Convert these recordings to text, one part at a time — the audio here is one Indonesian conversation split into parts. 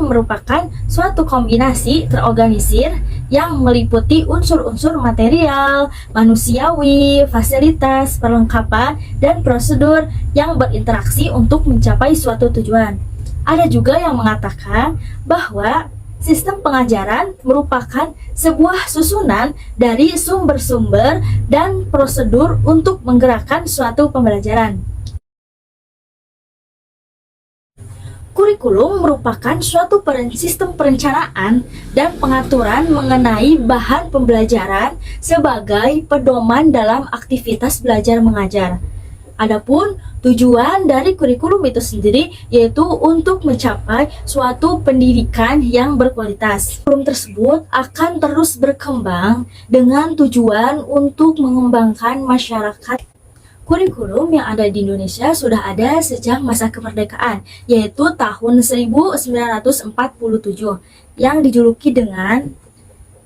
kurikulum merupakan suatu kombinasi terorganisir yang meliputi unsur-unsur material, manusiawi, fasilitas, perlengkapan, dan prosedur yang berinteraksi untuk mencapai suatu tujuan. Ada juga yang mengatakan bahwa sistem pengajaran merupakan sebuah susunan dari sumber-sumber dan prosedur untuk menggerakkan suatu pembelajaran. Kurikulum merupakan suatu sistem perencanaan dan pengaturan mengenai bahan pembelajaran sebagai pedoman dalam aktivitas belajar mengajar. Adapun tujuan dari kurikulum itu sendiri yaitu untuk mencapai suatu pendidikan yang berkualitas. Kurikulum tersebut akan terus berkembang dengan tujuan untuk mengembangkan masyarakat. Kurikulum yang ada di Indonesia sudah ada sejak masa kemerdekaan, yaitu tahun 1947, yang dijuluki dengan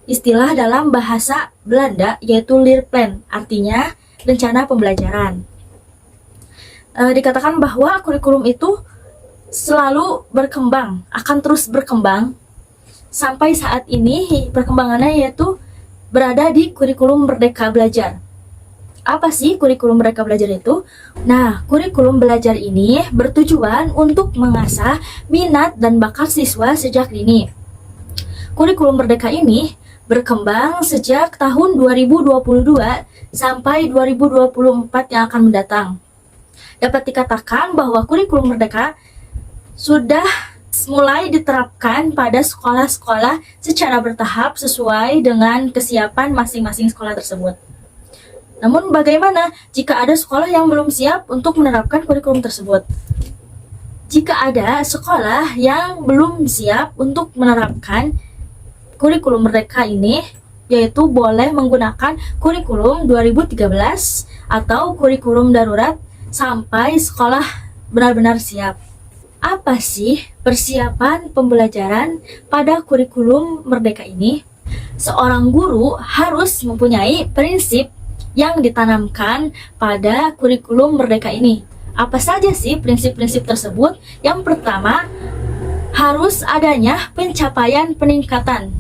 istilah dalam bahasa Belanda yaitu Leerplan, artinya rencana pembelajaran. Dikatakan bahwa kurikulum itu selalu berkembang, akan terus berkembang sampai saat ini perkembangannya yaitu berada di kurikulum Merdeka Belajar. Apa sih kurikulum Merdeka Belajar itu? Nah, kurikulum belajar ini bertujuan untuk mengasah minat dan bakat siswa sejak dini. Kurikulum Merdeka ini berkembang sejak tahun 2022 sampai 2024 yang akan mendatang. Dapat dikatakan bahwa kurikulum Merdeka sudah mulai diterapkan pada sekolah-sekolah secara bertahap sesuai dengan kesiapan masing-masing sekolah tersebut. Namun bagaimana jika ada sekolah yang belum siap untuk menerapkan kurikulum tersebut? Jika ada sekolah yang belum siap untuk menerapkan kurikulum Merdeka ini, yaitu boleh menggunakan kurikulum 2013 atau kurikulum darurat sampai sekolah benar-benar siap. Apa sih persiapan pembelajaran pada kurikulum Merdeka ini? Seorang guru harus mempunyai prinsip yang ditanamkan pada kurikulum Merdeka ini. Apa saja sih prinsip-prinsip tersebut? Yang pertama, harus adanya pencapaian peningkatan.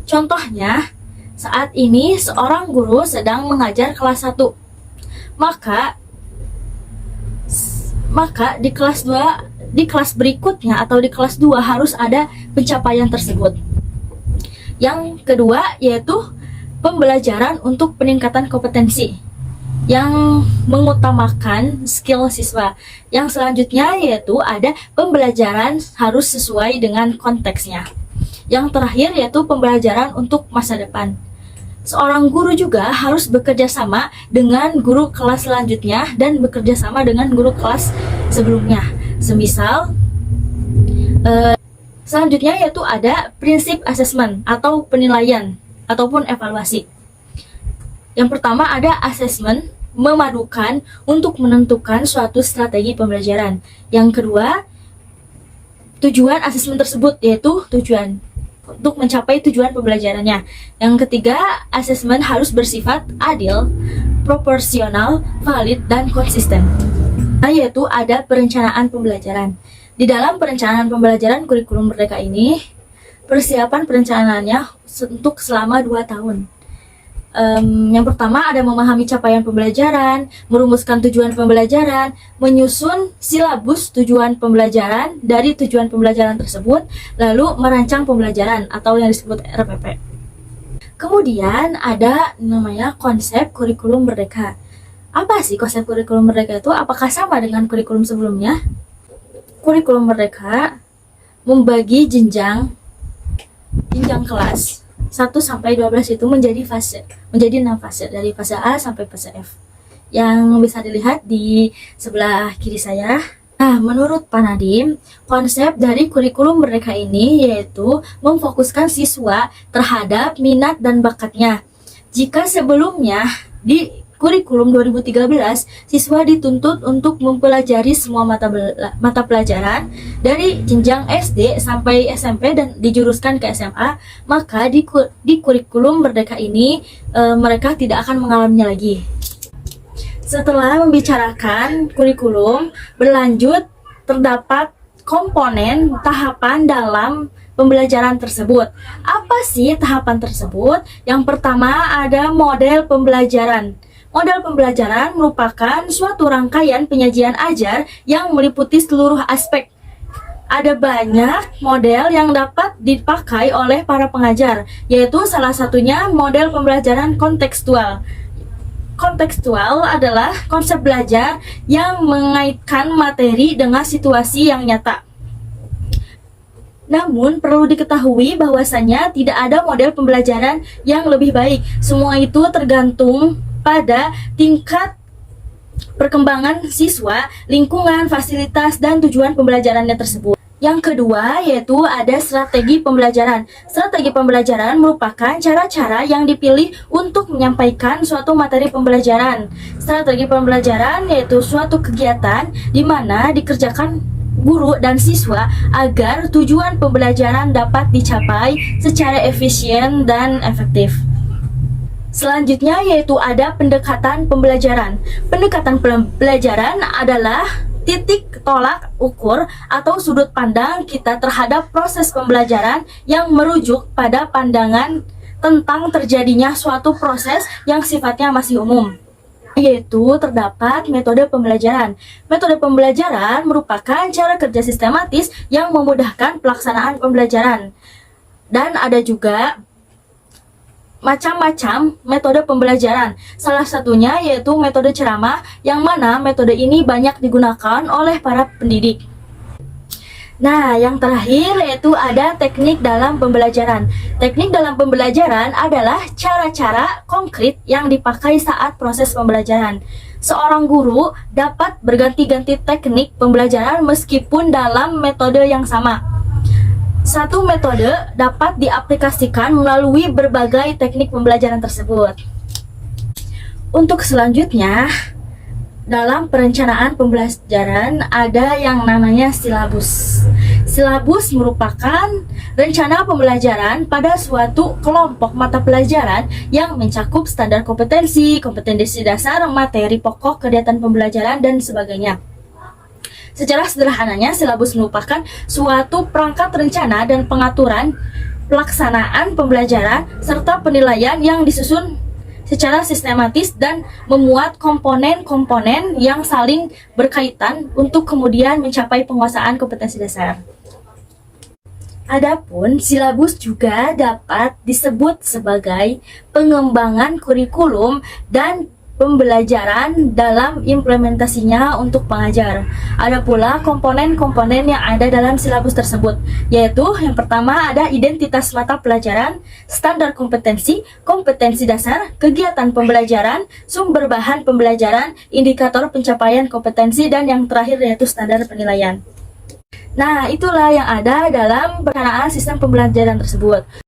Contohnya, saat ini seorang guru sedang mengajar kelas 1. Maka di kelas 2, di kelas berikutnya atau di kelas 2 harus ada pencapaian tersebut. Yang kedua yaitu pembelajaran untuk peningkatan kompetensi yang mengutamakan skill siswa. Yang selanjutnya yaitu ada pembelajaran harus sesuai dengan konteksnya. Yang terakhir yaitu pembelajaran untuk masa depan. Seorang guru juga harus bekerja sama dengan guru kelas selanjutnya dan bekerja sama dengan guru kelas sebelumnya. Semisal selanjutnya yaitu ada prinsip asesmen atau penilaian ataupun evaluasi. Yang pertama ada asesmen, memadukan untuk menentukan suatu strategi pembelajaran. Yang kedua, tujuan asesmen tersebut yaitu tujuan untuk mencapai tujuan pembelajarannya. Yang ketiga, asesmen harus bersifat adil, proporsional, valid, dan konsisten. Nah, yaitu ada perencanaan pembelajaran. Di dalam perencanaan pembelajaran kurikulum Merdeka ini, persiapan perencanaannya untuk selama 2 tahun. Yang pertama ada memahami capaian pembelajaran, merumuskan tujuan pembelajaran, menyusun silabus tujuan pembelajaran dari tujuan pembelajaran tersebut, lalu merancang pembelajaran atau yang disebut RPP. Kemudian ada namanya konsep kurikulum Merdeka. Apa sih konsep kurikulum Merdeka itu? Apakah sama dengan kurikulum sebelumnya? Kurikulum Merdeka membagi jenjang kelas 1 sampai 12 itu menjadi 6 fase, dari fase A sampai fase F, yang bisa dilihat di sebelah kiri saya. Nah, menurut Pak Nadiem, konsep dari kurikulum Merdeka ini yaitu memfokuskan siswa terhadap minat dan bakatnya. Jika sebelumnya di kurikulum 2013, siswa dituntut untuk mempelajari semua mata pelajaran dari jenjang SD sampai SMP dan dijuruskan ke SMA, maka di kurikulum Merdeka ini mereka tidak akan mengalaminya lagi. Setelah membicarakan kurikulum, berlanjut terdapat komponen tahapan dalam pembelajaran tersebut. Apa sih tahapan tersebut? Yang pertama ada model pembelajaran. Model pembelajaran merupakan suatu rangkaian penyajian ajar yang meliputi seluruh aspek. Ada banyak model yang dapat dipakai oleh para pengajar, yaitu salah satunya model pembelajaran kontekstual. Kontekstual adalah konsep belajar yang mengaitkan materi dengan situasi yang nyata. Namun, perlu diketahui bahwasanya tidak ada model pembelajaran yang lebih baik. Semua itu tergantung pada tingkat perkembangan siswa, lingkungan, fasilitas, dan tujuan pembelajarannya tersebut. Yang kedua yaitu ada strategi pembelajaran. Strategi pembelajaran merupakan cara-cara yang dipilih untuk menyampaikan suatu materi pembelajaran. Strategi pembelajaran yaitu suatu kegiatan di mana dikerjakan guru dan siswa agar tujuan pembelajaran dapat dicapai secara efisien dan efektif. Selanjutnya yaitu ada pendekatan pembelajaran. Pendekatan pembelajaran adalah titik tolak ukur atau sudut pandang kita terhadap proses pembelajaran yang merujuk pada pandangan tentang terjadinya suatu proses yang sifatnya masih umum. Yaitu terdapat metode pembelajaran. Metode pembelajaran merupakan cara kerja sistematis yang memudahkan pelaksanaan pembelajaran. Dan ada juga macam-macam metode pembelajaran. Salah satunya yaitu metode ceramah, yang mana metode ini banyak digunakan oleh para pendidik. Nah, yang terakhir yaitu ada teknik dalam pembelajaran. Teknik dalam pembelajaran adalah cara-cara konkret yang dipakai saat proses pembelajaran. Seorang guru dapat berganti-ganti teknik pembelajaran meskipun dalam metode yang sama. Satu metode dapat diaplikasikan melalui berbagai teknik pembelajaran tersebut. Untuk selanjutnya, dalam perencanaan pembelajaran ada yang namanya silabus. Silabus merupakan rencana pembelajaran pada suatu kelompok mata pelajaran yang mencakup standar kompetensi, kompetensi dasar, materi pokok, kegiatan pembelajaran, dan sebagainya. Secara sederhananya, silabus merupakan suatu perangkat rencana dan pengaturan pelaksanaan pembelajaran serta penilaian yang disusun secara sistematis dan memuat komponen-komponen yang saling berkaitan untuk kemudian mencapai penguasaan kompetensi dasar. Adapun silabus juga dapat disebut sebagai pengembangan kurikulum dan pembelajaran dalam implementasinya untuk pengajar. Ada pula komponen-komponen yang ada dalam silabus tersebut, yaitu yang pertama ada identitas mata pelajaran, standar kompetensi, kompetensi dasar, kegiatan pembelajaran, sumber bahan pembelajaran, indikator pencapaian kompetensi, dan yang terakhir yaitu standar penilaian. Nah, itulah yang ada dalam perencanaan sistem pembelajaran tersebut.